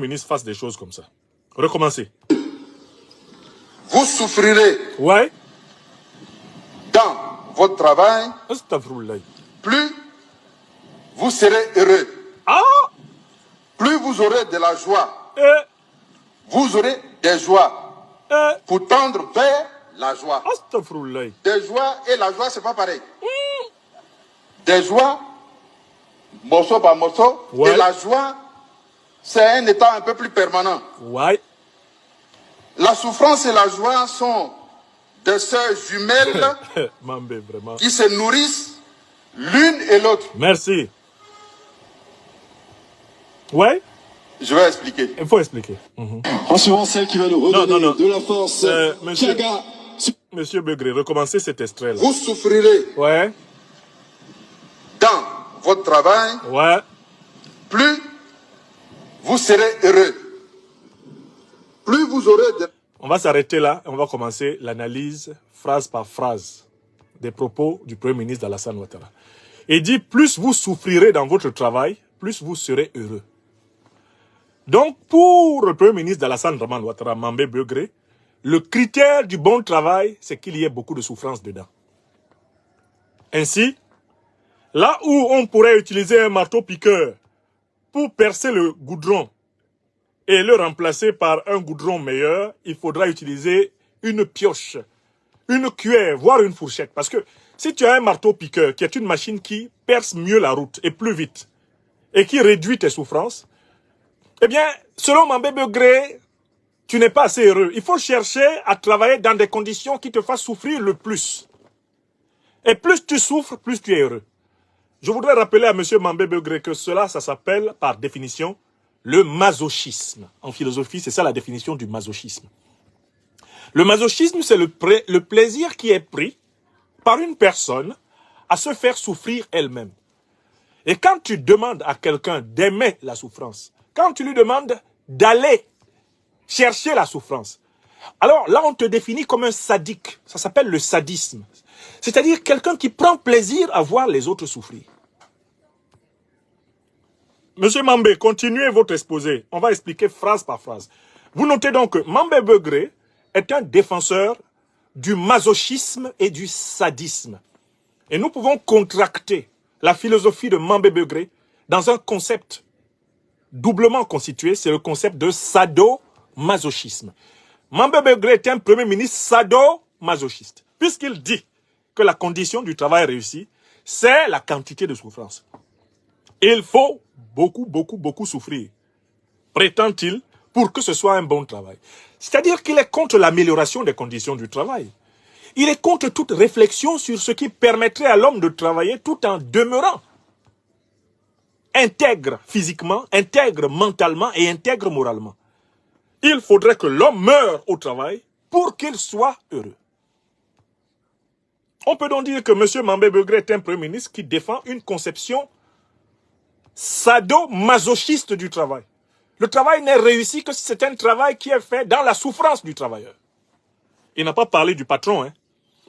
le ministre fasse des choses comme ça. Recommencez. Vous souffrirez Ouais. dans votre travail, Astaghfirullah. plus vous serez heureux. Ah! Plus vous aurez de la joie. Eh, Vous aurez des joies pour tendre vers la joie. Astaghfirullah. Des joies et la joie, c'est pas pareil. Des joies, morceau par morceau, Ouais. et la joie, c'est un état un peu plus permanent. Ouais. La souffrance et la joie sont des sœurs jumelles Mambé, vraiment. qui se nourrissent l'une et l'autre. Merci. Ouais. Je vais expliquer. Il faut expliquer. En suivant celle qui va nous redonner non. de la force. Monsieur- Thiaga. Monsieur Begré, recommencez cet extrait-là. Vous souffrirez Ouais. dans votre travail, Ouais. plus vous serez heureux. Plus vous aurez de... On va s'arrêter là et on va commencer l'analyse phrase par phrase des propos du Premier ministre Alassane Ouattara. Il dit, plus vous souffrirez dans votre travail, plus vous serez heureux. Donc, pour le Premier ministre Alassane Ouattara, Mambé Begré, le critère du bon travail, c'est qu'il y ait beaucoup de souffrance dedans. Ainsi, là où on pourrait utiliser un marteau-piqueur pour percer le goudron et le remplacer par un goudron meilleur, il faudra utiliser une pioche, une cuillère, voire une fourchette. Parce que si tu as un marteau-piqueur, qui est une machine qui perce mieux la route et plus vite, et qui réduit tes souffrances, eh bien, selon Mambé Begré, tu n'es pas assez heureux. Il faut chercher à travailler dans des conditions qui te fassent souffrir le plus. Et plus tu souffres, plus tu es heureux. Je voudrais rappeler à M. Mambé Begré que cela, ça s'appelle, par définition, le masochisme. En philosophie, c'est ça la définition du masochisme. Le masochisme, c'est le plaisir qui est pris par une personne à se faire souffrir elle-même. Et quand tu demandes à quelqu'un d'aimer la souffrance, quand tu lui demandes d'aller chercher la souffrance, alors là, on te définit comme un sadique. Ça s'appelle le sadisme. C'est-à-dire quelqu'un qui prend plaisir à voir les autres souffrir. Monsieur Mambé, continuez votre exposé. On va expliquer phrase par phrase. Vous notez donc que Mambé Begré est un défenseur du masochisme et du sadisme. Et nous pouvons contracter la philosophie de Mambé Begré dans un concept doublement constitué, c'est le concept de sadomasochisme. Mambé Begré est un premier ministre sadomasochiste, puisqu'il dit que la condition du travail réussi, c'est la quantité de souffrance. Il faut beaucoup souffrir, prétend-il, pour que ce soit un bon travail. C'est-à-dire qu'il est contre l'amélioration des conditions du travail. Il est contre toute réflexion sur ce qui permettrait à l'homme de travailler tout en demeurant intègre physiquement, intègre mentalement et intègre moralement. Il faudrait que l'homme meure au travail pour qu'il soit heureux. On peut donc dire que M. Mambé Begré est un premier ministre qui défend une conception sadomasochiste du travail. Le travail n'est réussi que si c'est un travail qui est fait dans la souffrance du travailleur. Il n'a pas parlé du patron, hein,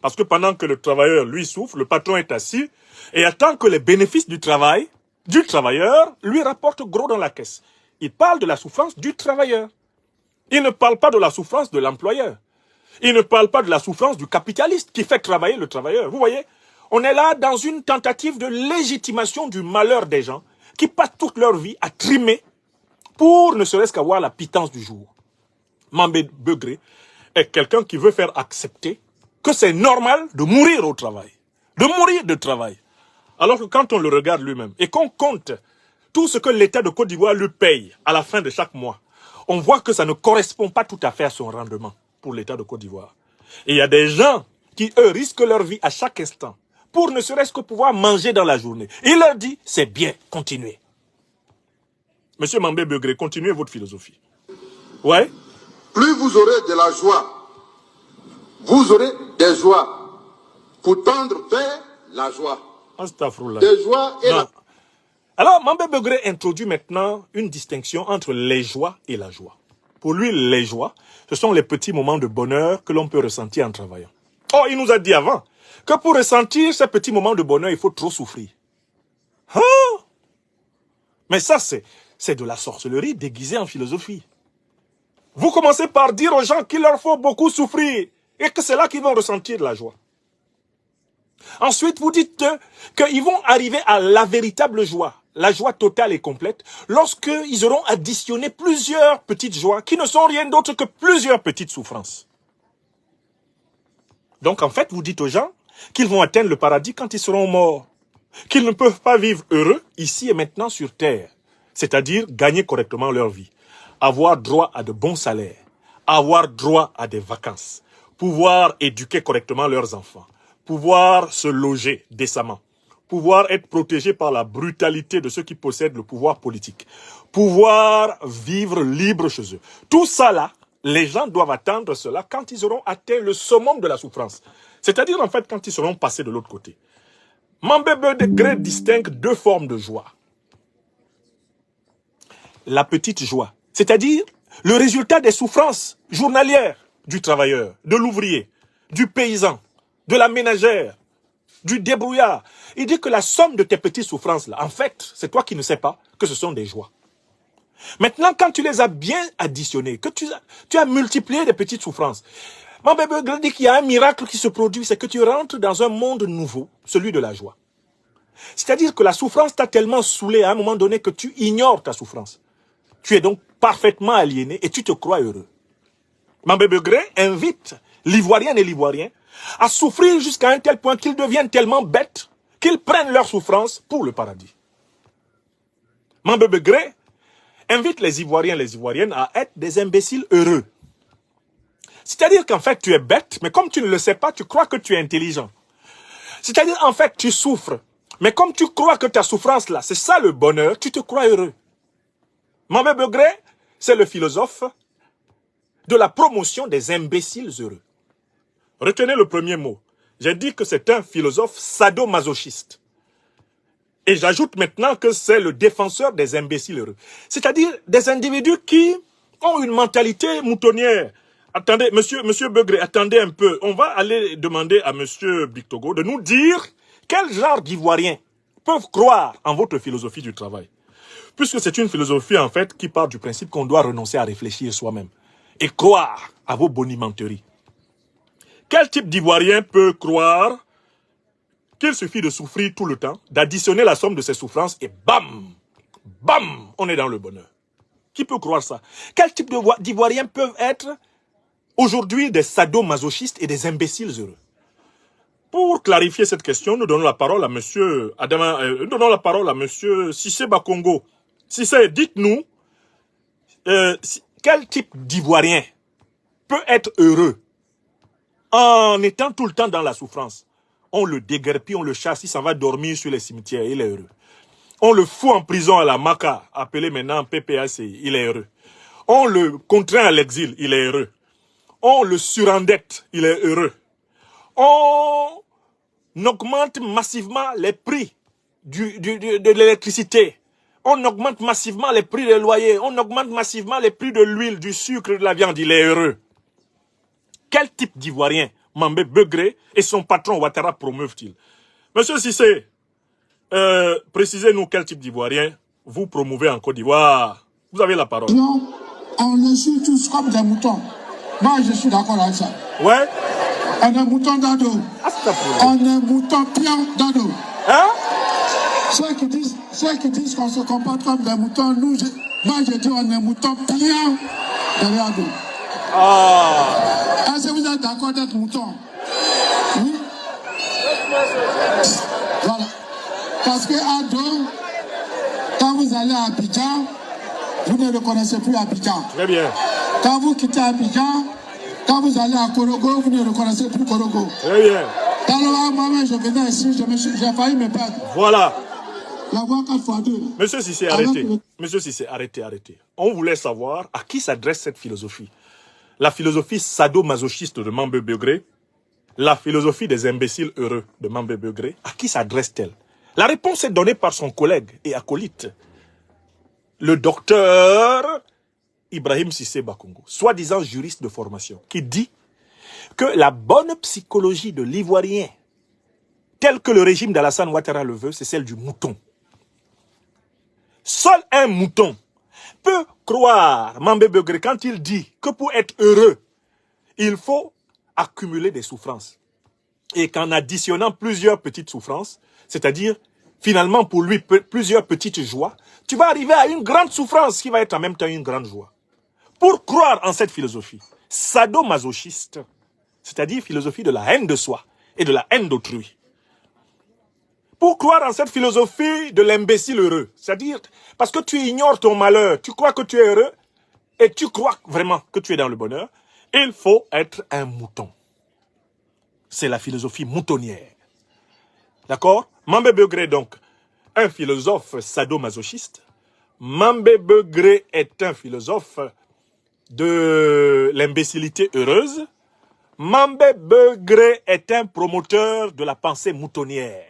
parce que pendant que le travailleur, lui, souffre, le patron est assis et attend que les bénéfices du travail du travailleur lui rapportent gros dans la caisse. Il parle de la souffrance du travailleur. Il ne parle pas de la souffrance de l'employeur. Il ne parle pas de la souffrance du capitaliste qui fait travailler le travailleur. Vous voyez, on est là dans une tentative de légitimation du malheur des gens qui passent toute leur vie à trimer pour ne serait-ce qu'avoir la pitance du jour. Mambé Begré est quelqu'un qui veut faire accepter que c'est normal de mourir au travail, de mourir de travail. Alors que quand on le regarde lui-même et qu'on compte tout ce que l'État de Côte d'Ivoire lui paye à la fin de chaque mois, on voit que ça ne correspond pas tout à fait à son rendement pour l'État de Côte d'Ivoire. Et il y a des gens qui, eux, risquent leur vie à chaque instant pour ne serait-ce que pouvoir manger dans la journée. Il leur dit, c'est bien, continuez. Monsieur Mambé Begré, continuez votre philosophie. Ouais. Plus vous aurez de la joie, vous aurez des joies pour tendre vers la joie. Astaghfirullah. Des joies et la... Alors, Mambé Begré introduit maintenant une distinction entre les joies et la joie. Pour lui, les joies, ce sont les petits moments de bonheur que l'on peut ressentir en travaillant. Oh, il nous a dit avant que pour ressentir ces petits moments de bonheur, il faut trop souffrir. Hein? Mais ça, c'est de la sorcellerie déguisée en philosophie. Vous commencez par dire aux gens qu'il leur faut beaucoup souffrir et que c'est là qu'ils vont ressentir de la joie. Ensuite, vous dites qu'ils vont arriver à la véritable joie, la joie totale et complète, lorsqu'ils auront additionné plusieurs petites joies qui ne sont rien d'autre que plusieurs petites souffrances. Donc en fait, vous dites aux gens qu'ils vont atteindre le paradis quand ils seront morts, qu'ils ne peuvent pas vivre heureux ici et maintenant sur terre, c'est-à-dire gagner correctement leur vie, avoir droit à de bons salaires, avoir droit à des vacances, pouvoir éduquer correctement leurs enfants, pouvoir se loger décemment, pouvoir être protégé par la brutalité de ceux qui possèdent le pouvoir politique, pouvoir vivre libre chez eux. Tout ça là, les gens doivent attendre cela quand ils auront atteint le summum de la souffrance. C'est-à-dire en fait quand ils seront passés de l'autre côté. Mambembe Degré distingue deux formes de joie. La petite joie, c'est-à-dire le résultat des souffrances journalières du travailleur, de l'ouvrier, du paysan, de la ménagère, du débrouillard. Il dit que la somme de tes petites souffrances-là, en fait, c'est toi qui ne sais pas que ce sont des joies. Maintenant, quand tu les as bien additionnées, que tu as multiplié les petites souffrances, Mambembe dit qu'il y a un miracle qui se produit, c'est que tu rentres dans un monde nouveau, celui de la joie. C'est-à-dire que la souffrance t'a tellement saoulé à un moment donné que tu ignores ta souffrance. Tu es donc parfaitement aliéné et tu te crois heureux. Mambembe invite l'Ivoirienne et l'Ivoirien à souffrir jusqu'à un tel point qu'ils deviennent tellement bêtes qu'ils prennent leur souffrance pour le paradis. Mambembe invite les Ivoiriens et les Ivoiriennes à être des imbéciles heureux. C'est-à-dire qu'en fait, tu es bête, mais comme tu ne le sais pas, tu crois que tu es intelligent. C'est-à-dire, en fait, tu souffres. Mais comme tu crois que ta souffrance, là, c'est ça le bonheur, tu te crois heureux. Mambembe c'est le philosophe de la promotion des imbéciles heureux. Retenez le premier mot. J'ai dit que c'est un philosophe sadomasochiste. Et j'ajoute maintenant que c'est le défenseur des imbéciles heureux. C'est-à-dire des individus qui ont une mentalité moutonnière. Attendez, monsieur Begré, attendez un peu. On va aller demander à monsieur Bictogo de nous dire quel genre d'Ivoiriens peuvent croire en votre philosophie du travail. Puisque c'est une philosophie, en fait, qui part du principe qu'on doit renoncer à réfléchir soi-même et croire à vos bonimenteries. Quel type d'Ivoirien peut croire qu'il suffit de souffrir tout le temps, d'additionner la somme de ses souffrances et bam, bam, on est dans le bonheur? Qui peut croire ça? Quel type d'Ivoiriens peuvent être aujourd'hui des sadomasochistes et des imbéciles heureux? Pour clarifier cette question, nous donnons la parole à monsieur Adama, nous donnons la parole à monsieur Cissé Bakongo. Cissé, dites-nous, quel type d'Ivoirien peut être heureux en étant tout le temps dans la souffrance? On le déguerpit, on le chasse, il s'en va dormir sur les cimetières, il est heureux. On le fout en prison à la Maca, appelé maintenant PPAC, il est heureux. On le contraint à l'exil, il est heureux. On le surendette, il est heureux. On augmente massivement les prix de l'électricité. On augmente massivement les prix des loyers. On augmente massivement les prix de l'huile, du sucre, de la viande, il est heureux. Quel type d'Ivoirien Mambembe Begré et son patron Ouattara promeuvent-ils? Monsieur Cissé, précisez-nous quel type d'Ivoirien vous promouvez en Côte d'Ivoire. Vous avez la parole. Non, on le suit tous comme des moutons. Moi, je suis d'accord avec ça. Ouais. On est mouton d'ado. On est mouton pion d'ado. Hein? Ceux qui disent qu'on se comporte comme des moutons, moi je dis on est mouton pion d'ado. Est-ce que vous êtes d'accord d'être mouton? Oui. Voilà. Parce que Ado, quand vous allez à Abidjan, vous ne reconnaissez plus Abidjan. Très bien. Quand vous quittez Abidjan, quand vous allez à Korogo, vous ne reconnaissez plus Korogo. Très bien. Alors moi-même, je venais ici, j'ai failli me perdre. Voilà. La voix 4x2. Monsieur Cissé, arrêtez. Monsieur Cissé, arrêtez. On voulait savoir à qui s'adresse cette philosophie. La philosophie sadomasochiste de Mambembe Begré, la philosophie des imbéciles heureux de Mambembe Begré, à qui s'adresse-t-elle? La réponse est donnée par son collègue et acolyte, le docteur Ibrahim Cissé Bakongo, soi-disant juriste de formation, qui dit que la bonne psychologie de l'Ivoirien, telle que le régime d'Alassane Ouattara le veut, c'est celle du mouton. Seul un mouton peux croire Mambé Begré quand il dit que pour être heureux, il faut accumuler des souffrances. Et qu'en additionnant plusieurs petites souffrances, c'est-à-dire finalement pour lui plusieurs petites joies, tu vas arriver à une grande souffrance qui va être en même temps une grande joie. Pour croire en cette philosophie sadomasochiste, c'est-à-dire philosophie de la haine de soi et de la haine d'autrui, pour croire en cette philosophie de l'imbécile heureux, c'est-à-dire parce que tu ignores ton malheur, tu crois que tu es heureux et tu crois vraiment que tu es dans le bonheur, il faut être un mouton. C'est la philosophie moutonnière. D'accord? Mambé Begré, donc, un philosophe sadomasochiste. Mambé Begré est un philosophe de l'imbécilité heureuse. Mambé Begré est un promoteur de la pensée moutonnière,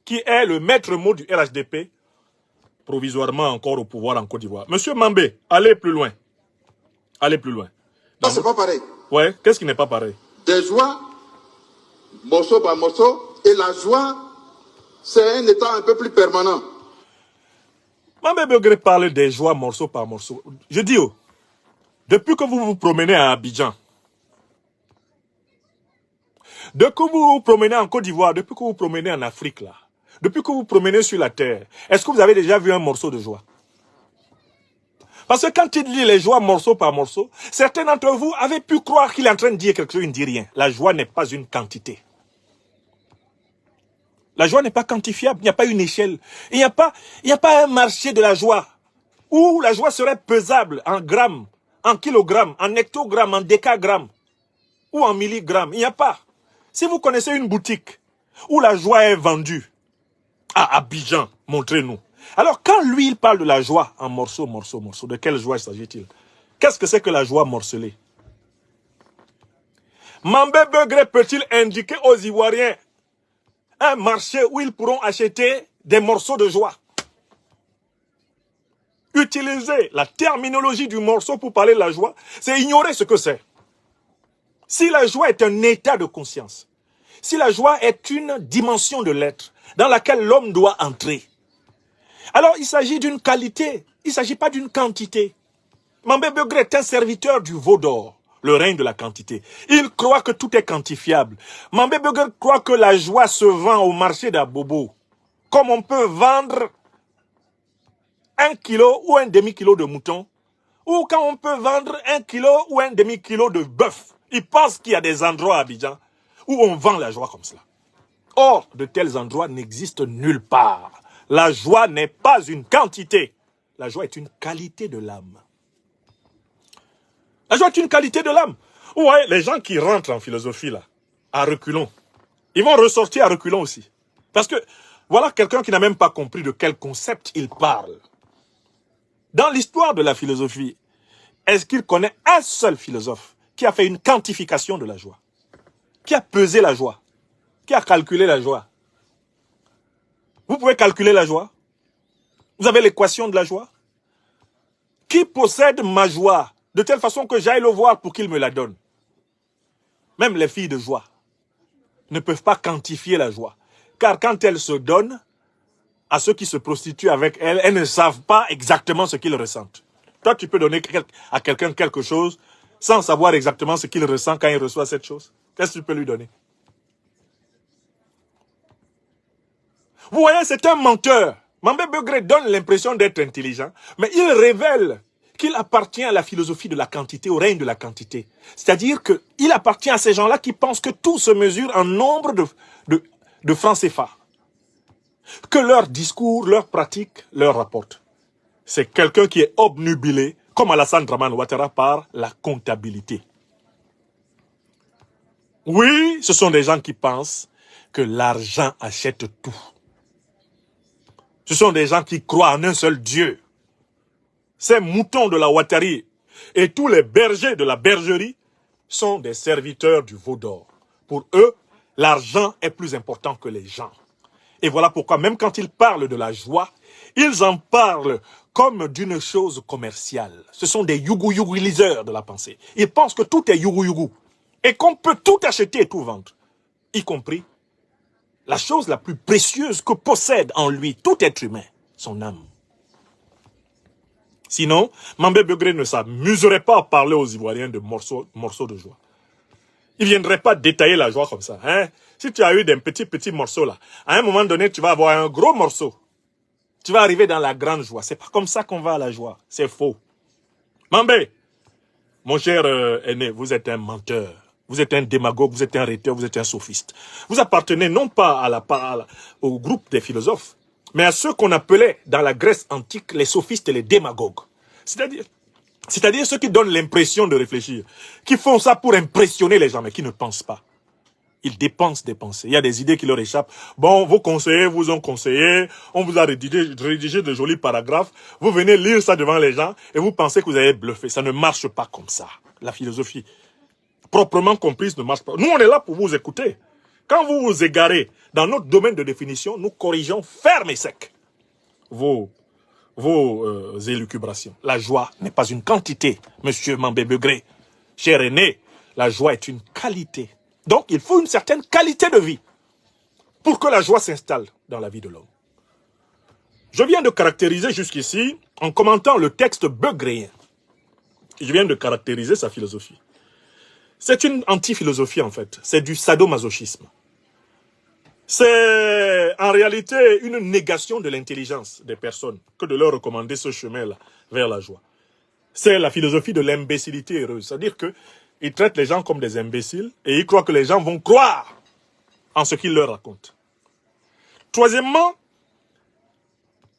qui est le maître mot du RHDP, provisoirement encore au pouvoir en Côte d'Ivoire. Monsieur Mambé, allez plus loin. Allez plus loin. Ça, c'est pas pareil. Ouais, qu'est-ce qui n'est pas pareil? Des joies, morceau par morceau, et la joie, c'est un état un peu plus permanent. Mambé Begré parle des joies morceau par morceau. Je dis, oh, depuis que vous vous promenez à Abidjan, depuis que vous vous promenez en Côte d'Ivoire, depuis que vous vous promenez en Afrique, là, depuis que vous vous promenez sur la terre, est-ce que vous avez déjà vu un morceau de joie? Parce que quand il lit les joies morceau par morceau, certains d'entre vous avaient pu croire qu'il est en train de dire quelque chose, il ne dit rien. La joie n'est pas une quantité. La joie n'est pas quantifiable, il n'y a pas une échelle. Il n'y a pas un marché de la joie où la joie serait pesable en grammes, en kilogrammes, en hectogrammes, en décagrammes ou en milligrammes. Il n'y a pas. Si vous connaissez une boutique où la joie est vendue à Abidjan, montrez-nous. Alors quand lui, il parle de la joie en morceaux, de quelle joie s'agit-il? Qu'est-ce que c'est que la joie morcelée? Mambé Begré peut-il indiquer aux Ivoiriens un marché où ils pourront acheter des morceaux de joie? Utiliser la terminologie du morceau pour parler de la joie, c'est ignorer ce que c'est. Si la joie est un état de conscience, si la joie est une dimension de l'être dans laquelle l'homme doit entrer, alors il s'agit d'une qualité, il ne s'agit pas d'une quantité. Mambé Begré est un serviteur du veau d'or, le règne de la quantité. Il croit que tout est quantifiable. Mambé Begré croit que la joie se vend au marché d'Abobo, comme on peut vendre 1 kilo ou un demi-kilo de mouton, ou quand on peut vendre 1 kilo ou un demi-kilo de bœuf. Il pense qu'il y a des endroits à Abidjan où on vend la joie comme cela. Or, de tels endroits n'existent nulle part. La joie n'est pas une quantité. La joie est une qualité de l'âme. La joie est une qualité de l'âme. Vous voyez, les gens qui rentrent en philosophie, là, à reculons, ils vont ressortir à reculons aussi. Parce que, voilà quelqu'un qui n'a même pas compris de quel concept il parle. Dans l'histoire de la philosophie, est-ce qu'il connaît un seul philosophe qui a fait une quantification de la joie? Qui a pesé la joie? Qui a calculé la joie? Vous pouvez calculer la joie? Vous avez l'équation de la joie? Qui possède ma joie de telle façon que j'aille le voir pour qu'il me la donne? Même les filles de joie ne peuvent pas quantifier la joie. Car quand elles se donnent à ceux qui se prostituent avec elles, elles ne savent pas exactement ce qu'ils ressentent. Toi, tu peux donner à quelqu'un quelque chose sans savoir exactement ce qu'il ressent quand il reçoit cette chose. Qu'est-ce que tu peux lui donner? Vous voyez, c'est un menteur. Mambé Begré donne l'impression d'être intelligent, mais il révèle qu'il appartient à la philosophie de la quantité, au règne de la quantité. C'est-à-dire qu'il appartient à ces gens-là qui pensent que tout se mesure en nombre de francs CFA. Que leur discours, leur pratique, leur rapporte. C'est quelqu'un qui est obnubilé, comme Alassane Dramane Ouattara, par la comptabilité. Oui, ce sont des gens qui pensent que l'argent achète tout. Ce sont des gens qui croient en un seul Dieu. Ces moutons de la Ouattari et tous les bergers de la bergerie sont des serviteurs du veau d'or. Pour eux, l'argent est plus important que les gens. Et voilà pourquoi, même quand ils parlent de la joie, ils en parlent comme d'une chose commerciale. Ce sont des yougou-yougouliseurs de la pensée. Ils pensent que tout est yougou-yougou et qu'on peut tout acheter et tout vendre, y compris la chose la plus précieuse que possède en lui tout être humain, son âme. Sinon, Mambé Begré ne s'amuserait pas à parler aux Ivoiriens de morceaux de joie. Il ne viendrait pas détailler la joie comme ça. Hein? Si tu as eu des petits morceaux là, à un moment donné, tu vas avoir un gros morceau. Tu vas arriver dans la grande joie. C'est pas comme ça qu'on va à la joie. C'est faux. Mambé, mon cher aîné, vous êtes un menteur. Vous êtes un démagogue, vous êtes un rhéteur, vous êtes un sophiste. Vous appartenez non pas au groupe des philosophes, mais à ceux qu'on appelait dans la Grèce antique les sophistes et les démagogues. C'est-à-dire ceux qui donnent l'impression de réfléchir, qui font ça pour impressionner les gens, mais qui ne pensent pas. Ils dépensent des pensées. Il y a des idées qui leur échappent. Bon, vos conseillers vous ont conseillé, on vous a rédigé de jolis paragraphes, vous venez lire ça devant les gens et vous pensez que vous avez bluffé. Ça ne marche pas comme ça. La philosophie proprement comprise ne marche pas. Nous, on est là pour vous écouter. Quand vous vous égarez dans notre domaine de définition, nous corrigeons ferme et sec vos élucubrations. La joie n'est pas une quantité, monsieur Mambé Begré. Cher aîné, la joie est une qualité. Donc, il faut une certaine qualité de vie pour que la joie s'installe dans la vie de l'homme. Je viens de caractériser jusqu'ici, en commentant le texte beugréen, je viens de caractériser sa philosophie. C'est une anti-philosophie en fait, c'est du sadomasochisme. C'est en réalité une négation de l'intelligence des personnes que de leur recommander ce chemin-là vers la joie. C'est la philosophie de l'imbécilité heureuse, c'est-à-dire qu'ils traitent les gens comme des imbéciles et ils croient que les gens vont croire en ce qu'ils leur racontent. Troisièmement,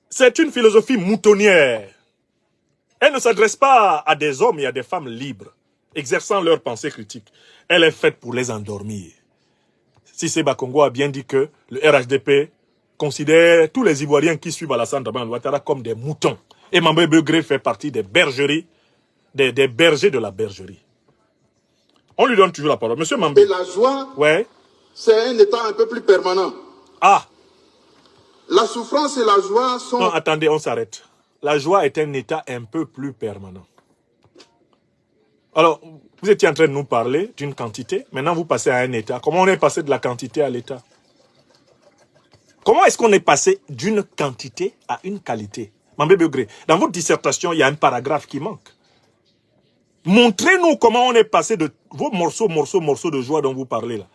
c'est une philosophie moutonnière. Elle ne s'adresse pas à des hommes et à des femmes libres, exerçant leur pensée critique. Elle est faite pour les endormir. Cissé Bakongo a bien dit que le RHDP considère tous les Ivoiriens qui suivent Alassane Dramane Ouattara comme des moutons. Et Mambé Begré fait partie des bergeries, des bergers de la bergerie. On lui donne toujours la parole. Monsieur Mambé. Et la joie, ouais. C'est un état un peu plus permanent. Ah. La souffrance et la joie sont... Non, attendez, on s'arrête. La joie est un état un peu plus permanent. Alors, vous étiez en train de nous parler d'une quantité. Maintenant, vous passez à un état. Comment on est passé de la quantité à l'état? Comment est-ce qu'on est passé d'une quantité à une qualité? Mambé Begré, dans votre dissertation, il y a un paragraphe qui manque. Montrez-nous comment on est passé de vos morceaux de joie dont vous parlez là.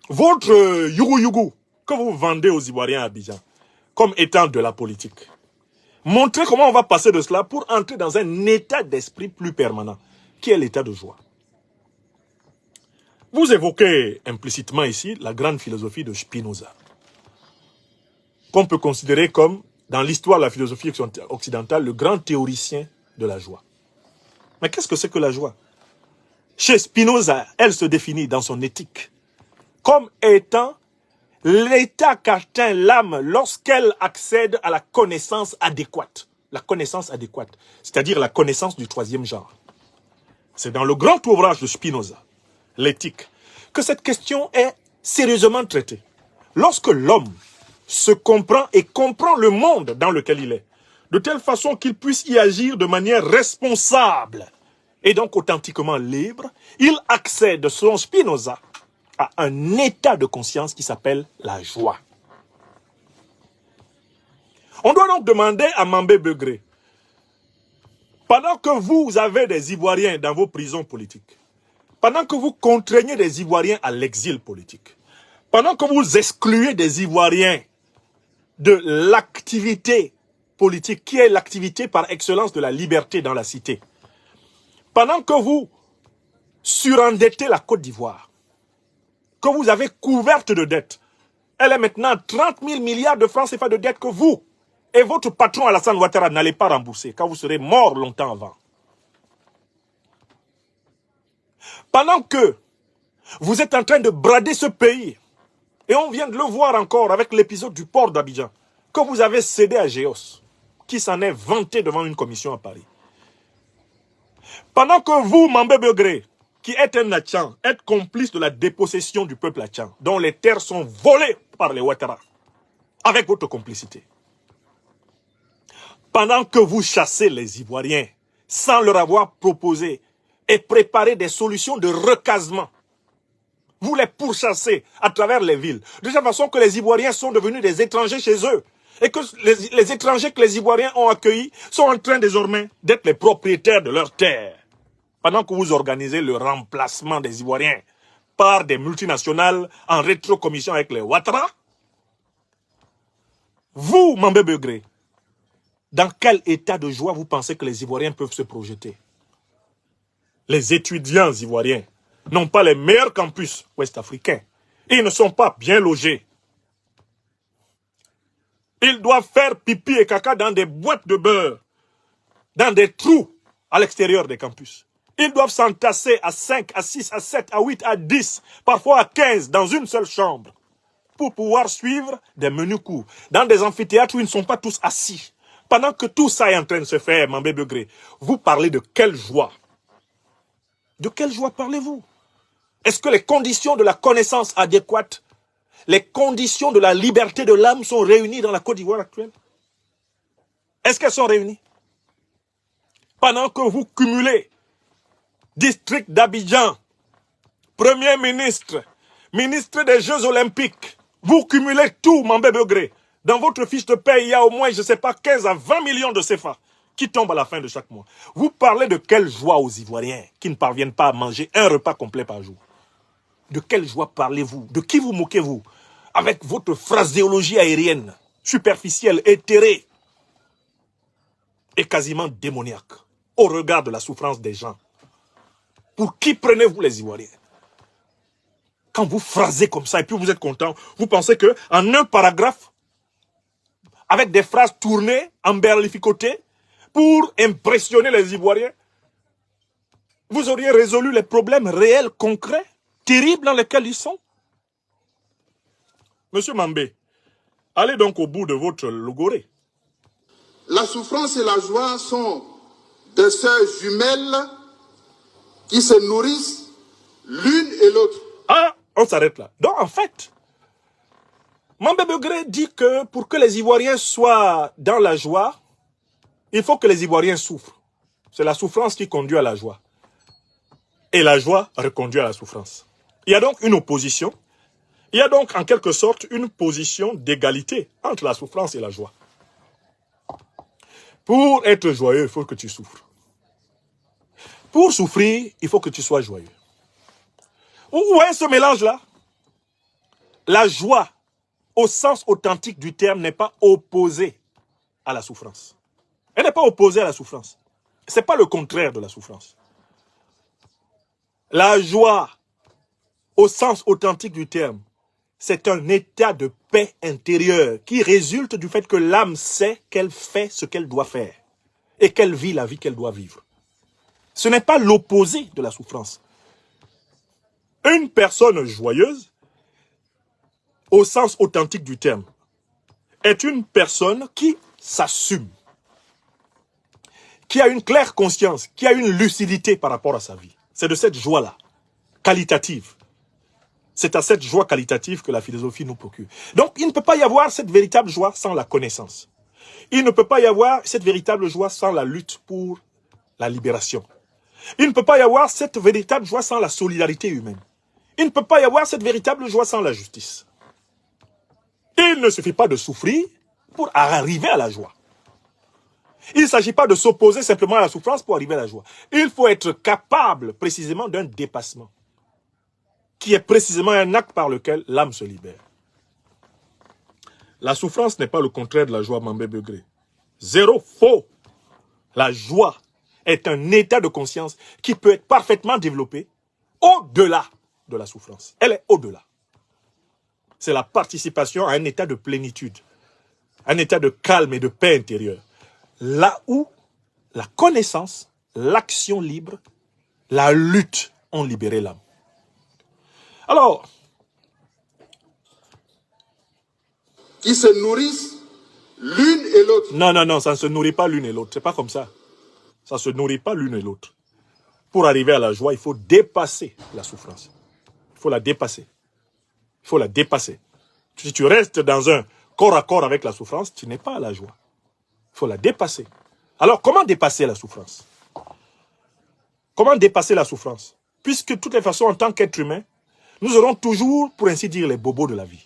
Votre yougou que vous vendez aux Ivoiriens à Abidjan comme étant de la politique. Montrez comment on va passer de cela pour entrer dans un état d'esprit plus permanent, qui est l'état de joie. Vous évoquez implicitement ici la grande philosophie de Spinoza, qu'on peut considérer comme, dans l'histoire de la philosophie occidentale, le grand théoricien de la joie. Mais qu'est-ce que c'est que la joie? Chez Spinoza, elle se définit dans son éthique comme étant l'état qu'atteint l'âme lorsqu'elle accède à la connaissance adéquate. La connaissance adéquate, c'est-à-dire la connaissance du troisième genre. C'est dans le grand ouvrage de Spinoza, l'éthique, que cette question est sérieusement traitée. Lorsque l'homme se comprend et comprend le monde dans lequel il est, de telle façon qu'il puisse y agir de manière responsable et donc authentiquement libre, il accède, selon Spinoza, à un état de conscience qui s'appelle la joie. On doit donc demander à Mambé Begré, pendant que vous avez des Ivoiriens dans vos prisons politiques, pendant que vous contraignez des Ivoiriens à l'exil politique, pendant que vous excluez des Ivoiriens de l'activité politique, qui est l'activité par excellence de la liberté dans la cité, pendant que vous surendettez la Côte d'Ivoire, que vous avez couverte de dettes, elle est maintenant 30 000 milliards de francs CFA de dettes que vous et votre patron Alassane Ouattara n'allez pas rembourser, car vous serez mort longtemps avant. Pendant que vous êtes en train de brader ce pays, et on vient de le voir encore avec l'épisode du port d'Abidjan, que vous avez cédé à Géos, qui s'en est vanté devant une commission à Paris. Pendant que vous, Mambé Begré, qui êtes un Atchan, êtes complice de la dépossession du peuple Atchan, dont les terres sont volées par les Ouattara, avec votre complicité. Pendant que vous chassez les Ivoiriens, sans leur avoir proposé et préparé des solutions de recasement, vous les pourchassez à travers les villes, de cette façon que les Ivoiriens sont devenus des étrangers chez eux. Et que les étrangers que les Ivoiriens ont accueillis sont en train désormais d'être les propriétaires de leurs terres. Pendant que vous organisez le remplacement des Ivoiriens par des multinationales en rétrocommission avec les Ouattara, vous, Mambé Begré, dans quel état de joie vous pensez que les Ivoiriens peuvent se projeter? Les étudiants ivoiriens n'ont pas les meilleurs campus ouest-africains. Ils ne sont pas bien logés. Ils doivent faire pipi et caca dans des boîtes de beurre, dans des trous à l'extérieur des campus. Ils doivent s'entasser à 5, à 6, à 7, à 8, à 10, parfois à 15 dans une seule chambre pour pouvoir suivre des menus cours. Dans des amphithéâtres où ils ne sont pas tous assis. Pendant que tout ça est en train de se faire, Mambé Begré, vous parlez de quelle joie? De quelle joie parlez-vous? Est-ce que les conditions de la connaissance adéquate, les conditions de la liberté de l'âme sont réunies dans la Côte d'Ivoire actuelle? Est-ce qu'elles sont réunies? Pendant que vous cumulez district d'Abidjan, Premier ministre, ministre des Jeux Olympiques, vous cumulez tout, Mambé Begré. Dans votre fiche de paie, il y a au moins, je ne sais pas, 15 à 20 millions de CFA qui tombent à la fin de chaque mois. Vous parlez de quelle joie aux Ivoiriens qui ne parviennent pas à manger un repas complet par jour? De quelle joie parlez-vous? De qui vous moquez-vous? Avec votre phraséologie aérienne, superficielle, éthérée et quasiment démoniaque, au regard de la souffrance des gens. Pour qui prenez-vous les Ivoiriens? Quand vous phrasez comme ça et puis vous êtes content, vous pensez qu'en un paragraphe, avec des phrases tournées, emberlificotées, pour impressionner les Ivoiriens, vous auriez résolu les problèmes réels, concrets, terribles dans lesquels ils sont. Monsieur Mambé, allez donc au bout de votre logorée. La souffrance et la joie sont des sœurs jumelles qui se nourrissent l'une et l'autre. Ah, on s'arrête là. Donc en fait, Mambé Begré dit que pour que les Ivoiriens soient dans la joie, il faut que les Ivoiriens souffrent. C'est la souffrance qui conduit à la joie. Et la joie reconduit à la souffrance. Il y a donc une opposition. Il y a donc en quelque sorte une position d'égalité entre la souffrance et la joie. Pour être joyeux, il faut que tu souffres. Pour souffrir, il faut que tu sois joyeux. Vous voyez ce mélange-là? La joie, au sens authentique du terme, n'est pas opposée à la souffrance. Elle n'est pas opposée à la souffrance. Ce n'est pas le contraire de la souffrance. La joie, au sens authentique du terme, c'est un état de paix intérieure qui résulte du fait que l'âme sait qu'elle fait ce qu'elle doit faire et qu'elle vit la vie qu'elle doit vivre. Ce n'est pas l'opposé de la souffrance. Une personne joyeuse, au sens authentique du terme, est une personne qui s'assume, qui a une claire conscience, qui a une lucidité par rapport à sa vie. C'est de cette joie-là, qualitative. C'est à cette joie qualitative que la philosophie nous procure. Donc, il ne peut pas y avoir cette véritable joie sans la connaissance. Il ne peut pas y avoir cette véritable joie sans la lutte pour la libération. Il ne peut pas y avoir cette véritable joie sans la solidarité humaine. Il ne peut pas y avoir cette véritable joie sans la justice. Il ne suffit pas de souffrir pour arriver à la joie. Il ne s'agit pas de s'opposer simplement à la souffrance pour arriver à la joie. Il faut être capable précisément d'un dépassement, qui est précisément un acte par lequel l'âme se libère. La souffrance n'est pas le contraire de la joie, Mambé Begré. Zéro, faux. La joie est un état de conscience qui peut être parfaitement développé au-delà de la souffrance. Elle est au-delà. C'est la participation à un état de plénitude, un état de calme et de paix intérieure. Là où la connaissance, l'action libre, la lutte ont libéré l'âme. Alors, qui se nourrissent l'une et l'autre. Non, ça ne se nourrit pas l'une et l'autre. C'est pas comme ça. Ça ne se nourrit pas l'une et l'autre. Pour arriver à la joie, il faut dépasser la souffrance. Il faut la dépasser. Il faut la dépasser. Si tu restes dans un corps à corps avec la souffrance, tu n'es pas à la joie. Il faut la dépasser. Alors, comment dépasser la souffrance? Comment dépasser la souffrance? Puisque, de toutes les façons, en tant qu'être humain, nous aurons toujours, pour ainsi dire, les bobos de la vie.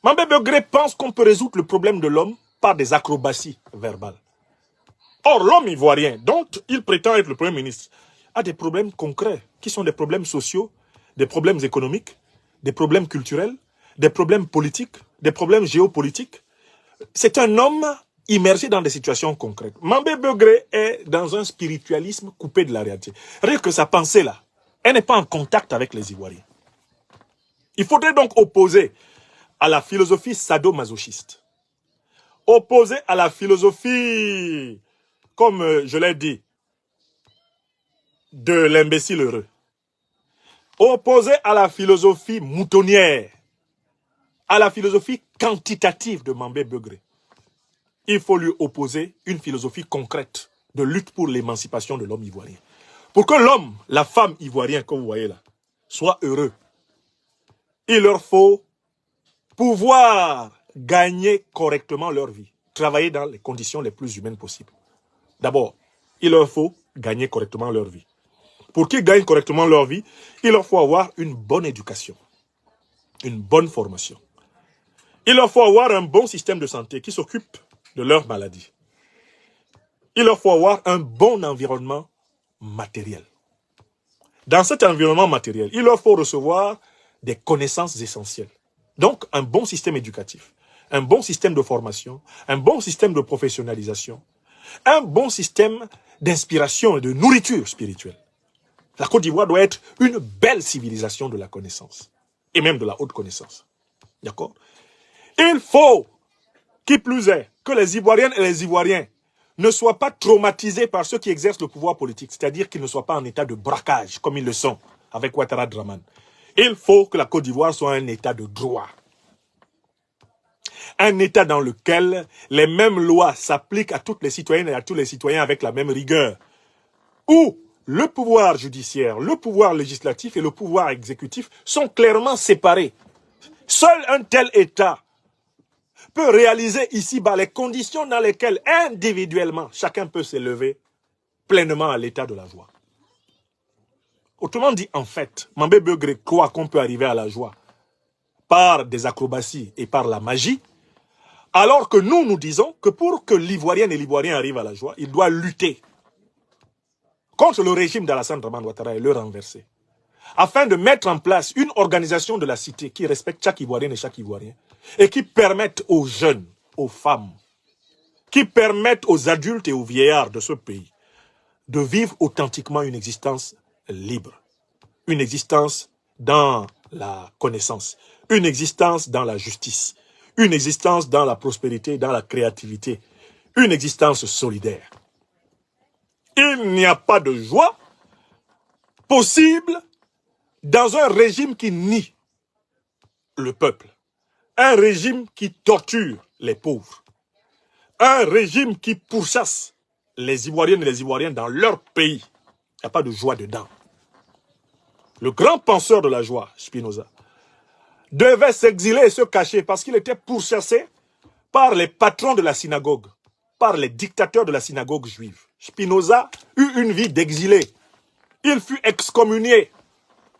Mambé Begré pense qu'on peut résoudre le problème de l'homme par des acrobaties verbales. Or, l'homme ivoirien, dont il prétend être le Premier ministre, a des problèmes concrets, qui sont des problèmes sociaux, des problèmes économiques, des problèmes culturels, des problèmes politiques, des problèmes géopolitiques. C'est un homme immergé dans des situations concrètes. Mambé Begré est dans un spiritualisme coupé de la réalité. Rien que sa pensée là, elle n'est pas en contact avec les Ivoiriens. Il faudrait donc opposer à la philosophie sadomasochiste, opposer à la philosophie, comme je l'ai dit, de l'imbécile heureux, opposé à la philosophie moutonnière, à la philosophie quantitative de Mambé Begré. Il faut lui opposer une philosophie concrète de lutte pour l'émancipation de l'homme ivoirien. Pour que l'homme, la femme ivoirienne, comme vous voyez là, soit heureux, il leur faut pouvoir gagner correctement leur vie, travailler dans les conditions les plus humaines possibles. D'abord, il leur faut gagner correctement leur vie. Pour qu'ils gagnent correctement leur vie, il leur faut avoir une bonne éducation, une bonne formation. Il leur faut avoir un bon système de santé qui s'occupe de leurs maladies. Il leur faut avoir un bon environnement matériel. Dans cet environnement matériel, il leur faut recevoir des connaissances essentielles. Donc, un bon système éducatif, un bon système de formation, un bon système de professionnalisation, un bon système d'inspiration et de nourriture spirituelle. La Côte d'Ivoire doit être une belle civilisation de la connaissance, et même de la haute connaissance. D'accord? Il faut, qui plus est, que les Ivoiriennes et les Ivoiriens ne soient pas traumatisés par ceux qui exercent le pouvoir politique, c'est-à-dire qu'ils ne soient pas en état de braquage, comme ils le sont avec Ouattara Draman. Il faut que la Côte d'Ivoire soit un état de droit. Un état dans lequel les mêmes lois s'appliquent à toutes les citoyennes et à tous les citoyens avec la même rigueur. Où le pouvoir judiciaire, le pouvoir législatif et le pouvoir exécutif sont clairement séparés. Seul un tel état peut réaliser ici-bas les conditions dans lesquelles individuellement chacun peut s'élever pleinement à l'état de la joie. Autrement dit, en fait, Mambé Begré croit qu'on peut arriver à la joie par des acrobaties et par la magie, alors que nous disons que pour que l'Ivoirienne et l'Ivoirien arrivent à la joie, il doit lutter contre le régime d'Alassane Draman Ouattara et le renverser, afin de mettre en place une organisation de la cité qui respecte chaque Ivoirienne et chaque Ivoirien, et qui permette aux jeunes, aux femmes, qui permette aux adultes et aux vieillards de ce pays de vivre authentiquement une existence libre, une existence dans la connaissance, une existence dans la justice, une existence dans la prospérité, dans la créativité, une existence solidaire. Il n'y a pas de joie possible dans un régime qui nie le peuple, un régime qui torture les pauvres, un régime qui pourchasse les Ivoiriennes et les Ivoiriens dans leur pays. Il n'y a pas de joie dedans. Le grand penseur de la joie, Spinoza, devait s'exiler et se cacher parce qu'il était pourchassé par les patrons de la synagogue, par les dictateurs de la synagogue juive. Spinoza eut une vie d'exilé. Il fut excommunié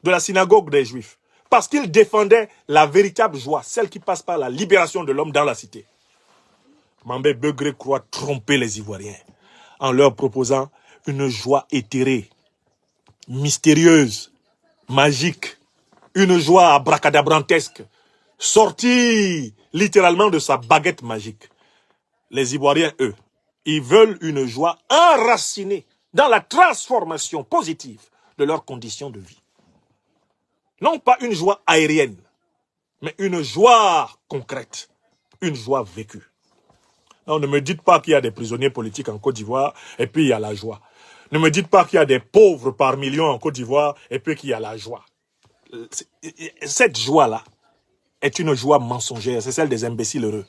de la synagogue des Juifs parce qu'il défendait la véritable joie, celle qui passe par la libération de l'homme dans la cité. Mambé Begré croit tromper les Ivoiriens en leur proposant une joie éthérée, mystérieuse, magique, une joie abracadabrantesque, sortie littéralement de sa baguette magique. Les Ivoiriens, eux, ils veulent une joie enracinée dans la transformation positive de leurs conditions de vie. Non pas une joie aérienne, mais une joie concrète, une joie vécue. Non, ne me dites pas qu'il y a des prisonniers politiques en Côte d'Ivoire et puis il y a la joie. Ne me dites pas qu'il y a des pauvres par millions en Côte d'Ivoire et puis qu'il y a la joie. Cette joie-là est une joie mensongère, c'est celle des imbéciles heureux.